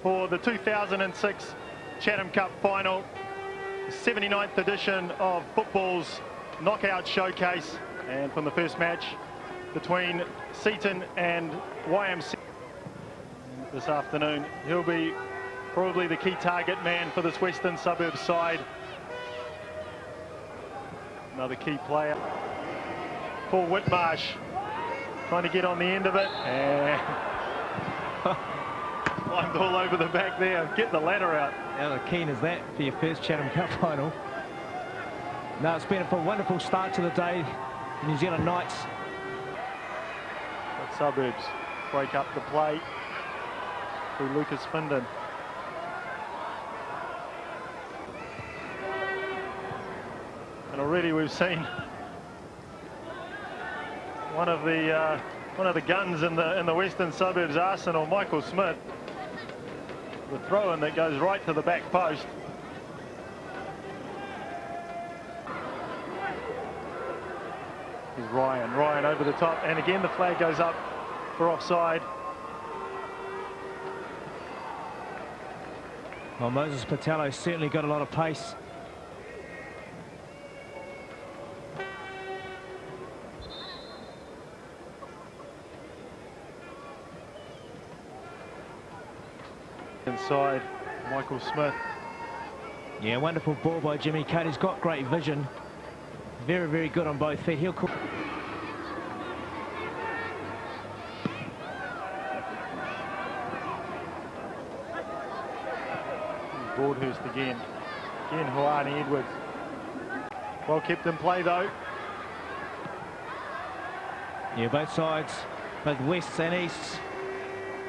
for the 2006 Chatham Cup final, the 79th edition of football's knockout showcase, and from the first match between Seaton and YMC this afternoon. He'll be probably the key target man for this Western Suburbs side. Another key player, Paul Whitmarsh, trying to get on the end of it, and climbed all over the back there. Get the ladder out. How keen is that for your first Chatham Cup final? No, it's been a wonderful start to the day. New Zealand Knights. But Suburbs break up the play through Lucas Finden. And already we've seen one of the guns in the Western Suburbs arsenal, Michael Smith. The throw-in that goes right to the back post. Here's Ryan over the top, and again the flag goes up for offside. Well, Moses Patello's certainly got a lot of pace. Inside, Michael Smith. Yeah, wonderful ball by Jimmy Cade. He's got great vision. Very, very good on both feet. He'll call. Broadhurst again. Again, Hoani Edwards. Well kept in play though. Yeah, both sides, both Wests and Easts,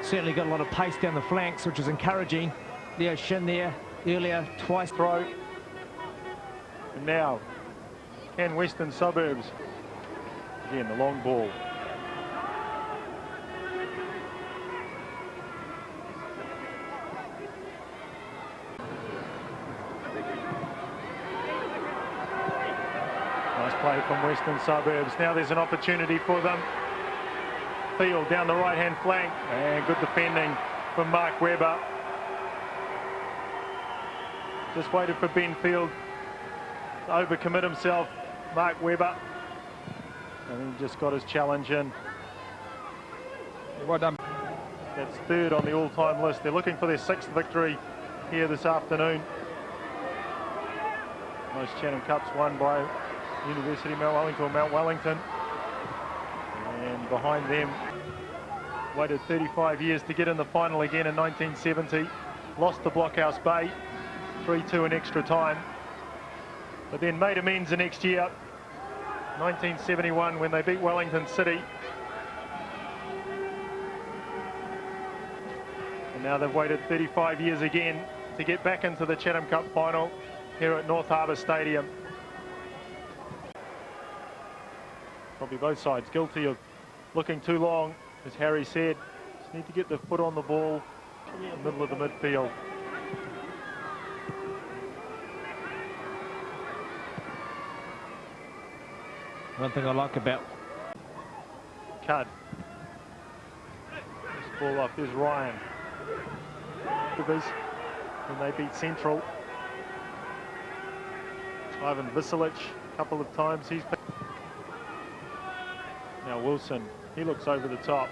certainly got a lot of pace down the flanks, which is encouraging. Leo Shin there earlier, twice. Throw. And now, can Western Suburbs? Again, the long ball. Nice play from Western Suburbs. Now there's an opportunity for them. Feld down the right-hand flank, and good defending from Mark Webber. Just waited for Ben Field to overcommit himself, Mark Webber, and he just got his challenge in. Well done. That's third on the all-time list. They're looking for their 6th victory here this afternoon. Most Chatham Cups won by University Mount Wellington or Mount Wellington. And behind them, waited 35 years to get in the final again in 1970. Lost to Blockhouse Bay, 3-2 in extra time. But then made amends the next year, 1971, when they beat Wellington City. And now they've waited 35 years again to get back into the Chatham Cup final here at North Harbour Stadium. Probably both sides guilty of looking too long, as Harry said. Just need to get the foot on the ball in the middle of the midfield. One thing I like about Cud. This ball off. There's Ryan. Rivers, when they beat Central. Ivan Visilic a couple of times. He's now Wilson. He looks over the top,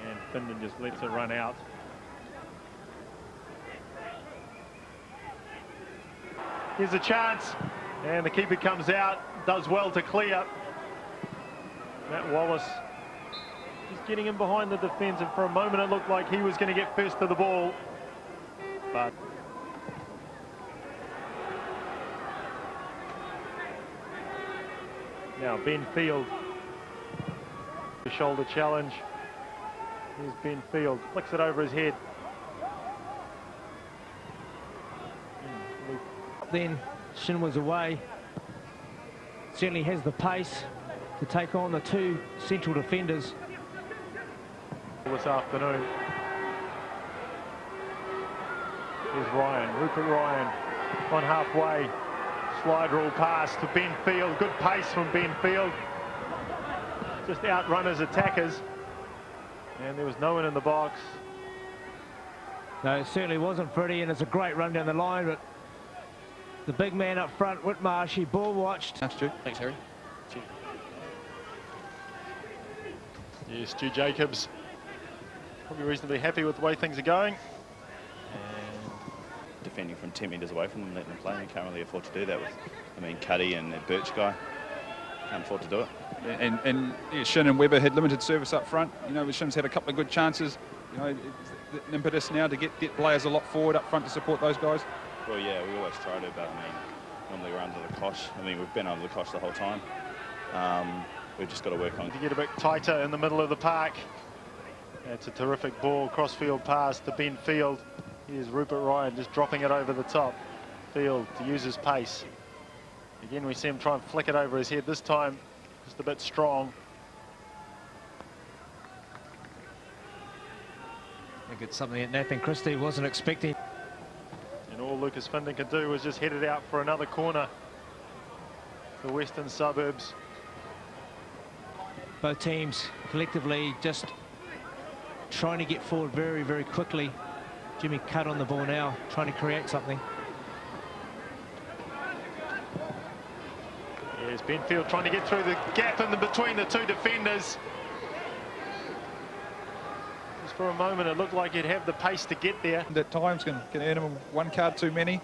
and Finden just lets it run out. Here's a chance, and the keeper comes out, does well to clear. Matt Wallace, he's getting in behind the defence, and for a moment it looked like he was going to get first to the ball, but now Ben Field. The shoulder challenge. Here's Ben Field. Flicks it over his head. then Shin was away. Certainly has the pace to take on the two central defenders. This afternoon. Here's Ryan, Rupert Ryan, on halfway. Slide rule pass to Ben Field. Good pace from Ben Field. Just outrun his attackers. And there was no one in the box. No, it certainly wasn't pretty, and it's a great run down the line, but the big man up front, Whitmarsh, he ball watched. Thanks, Stu. Thanks, Harry. Yes, Stu Jacobs probably reasonably happy with the way things are going. Defending from 10 metres away from them, letting them play. We can't really afford to do that with, I mean, Cuddy and that Birch guy. Can't afford to do it. And yeah, Shin and Webber had limited service up front. You know, Shin's had a couple of good chances. You know, it's the impetus now to get players a lot forward up front to support those guys. Well, yeah, we always try to, but I mean, normally we're under the cosh. I mean, we've been under the cosh the whole time. We've just got to work on it. To get a bit tighter in the middle of the park. That's a terrific ball, cross-field pass to Ben Field. Here's Rupert Ryan just dropping it over the top. Field to use his pace. Again, we see him try and flick it over his head. This time, just a bit strong. I think it's something that Nathan Christie wasn't expecting. And all Lucas Finden could do was just head it out for another corner. The Western Suburbs. Both teams collectively just trying to get forward very, very quickly. Jimmy Cut on the ball now, trying to create something. Yes, Ben Field trying to get through the gap between the two defenders. Just for a moment, it looked like he'd have the pace to get there. And at times can earn him one card too many.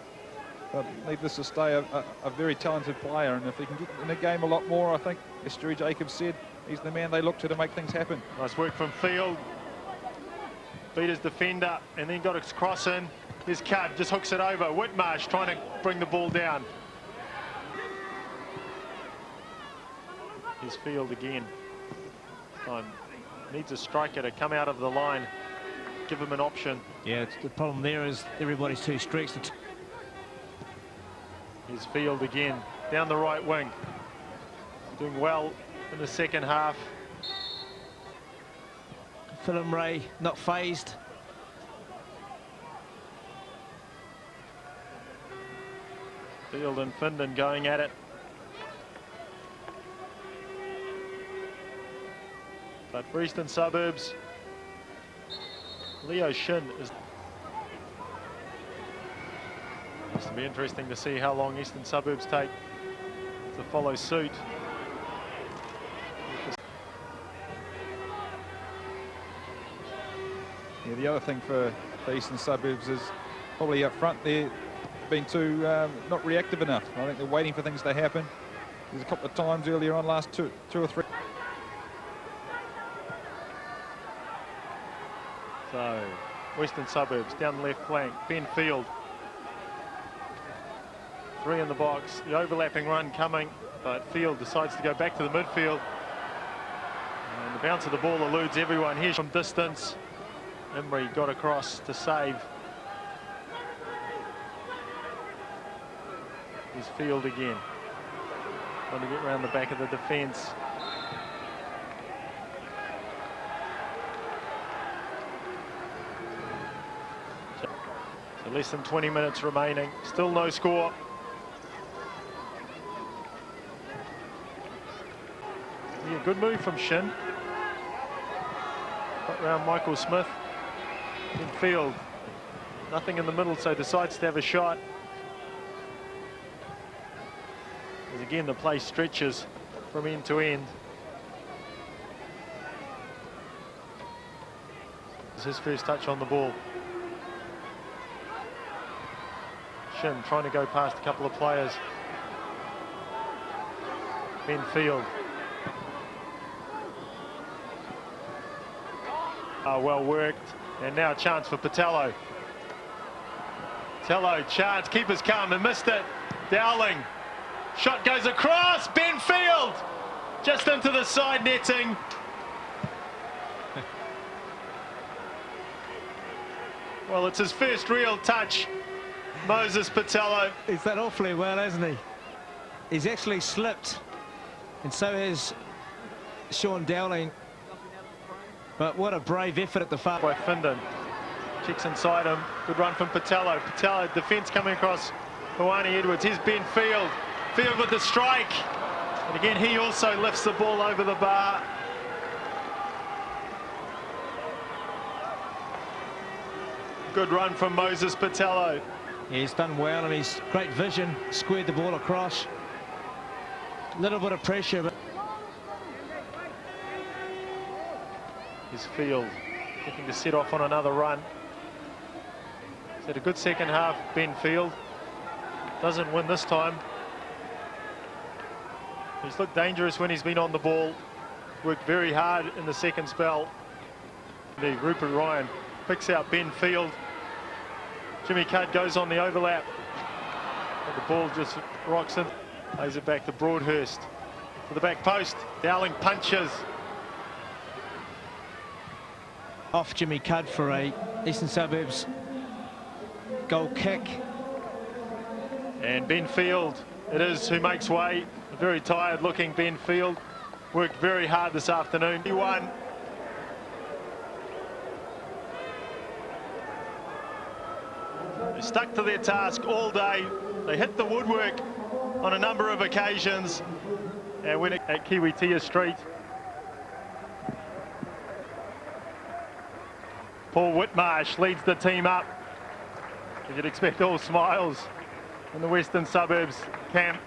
But needless to say, a very talented player. And if he can get in the game a lot more, I think, as Stu Jacobs said, he's the man they look to make things happen. Nice work from Field. Beat his defender and then got his cross in. His cut just hooks it over. Whitmarsh trying to bring the ball down. His Field again. Needs a striker to come out of the line, give him an option. Yeah, the problem there is everybody's too stretched. His Field again, down the right wing. Doing well in the second half. Philip Ray not phased. Field and Finden going at it. But for Eastern Suburbs, Leo Shin is... It's to be interesting to see how long Eastern Suburbs take to follow suit. Yeah, the other thing for Eastern Suburbs is probably up front they're being too not reactive enough. I think they're waiting for things to happen. There's a couple of times earlier on, last two or three. So, Western Suburbs down the left flank, Ben Field. 3 in the box, the overlapping run coming, but Field decides to go back to the midfield. And the bounce of the ball eludes everyone here from distance. Emery got across to save. Here's Field again. Trying to get around the back of the defence. So less than 20 minutes remaining. Still no score. Yeah, good move from Shin. Got round Michael Smith. In Field. Nothing in the middle, so decides to have a shot. As again, the play stretches from end to end. This is his first touch on the ball. Shin trying to go past a couple of players. Ben Field. Well worked. And now a chance for Patello. Patello, chance, keepers calm and missed it. Dowling. Shot goes across. Ben Field. Just into the side netting. Well, it's his first real touch. Moses Patello. He's done awfully well, hasn't he? He's actually slipped, and so has Sean Dowling. But what a brave effort at the far. By Finden. Checks inside him. Good run from Patello. Patello, defence coming across Hawani Edwards. Here's Ben Field. Field with the strike. And again, he also lifts the ball over the bar. Good run from Moses Patello. He's done well, and he's great vision, squared the ball across. A little bit of pressure, but His Field looking to set off on another run. He's had a good second half, Ben Field. Doesn't win this time. He's looked dangerous when he's been on the ball. Worked very hard in the second spell. Rupert Ryan picks out Ben Field. Jimmy Cudd goes on the overlap. But the ball just rocks in. Plays it back to Broadhurst. To the back post. Dowling punches. off Jimmy Cudd for a Eastern Suburbs goal kick. And Ben Field, it is who makes way. A very tired looking Ben Field. Worked very hard this afternoon. He won. They stuck to their task all day. They hit the woodwork on a number of occasions. And win at Kiwitea Street. Paul Whitmarsh leads the team up. You'd expect all smiles in the Western Suburbs camp.